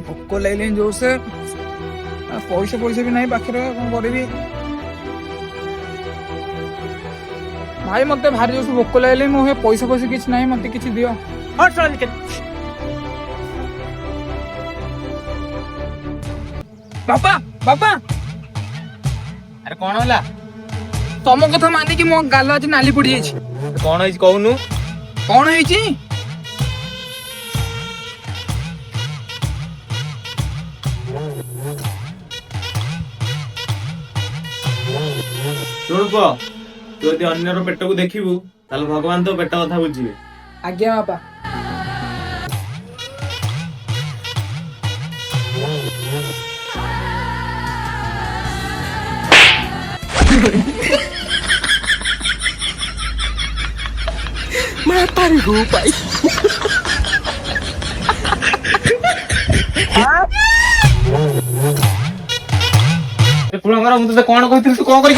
भोक लगे जोर से पैसा पैसा भी नहीं पाखे कौन करी भाई मत भारी जोर से भोक लगे मो पैसा पैसा किसी ना मत कि दियो बापा बापा अरे कौन होला तुम कथा मानिकी मो गाल आज नाली पड़ जाइए कौन है कहूनु कौन है शुण पुआ तू यदि अन्यर पेट को देखिबू ताल भगवान तो पेट कथा बुझिबे आज्ञा बापा मैं तारी हो पाई पुरा मरा मु तो कौन कहथिल तू कौन करि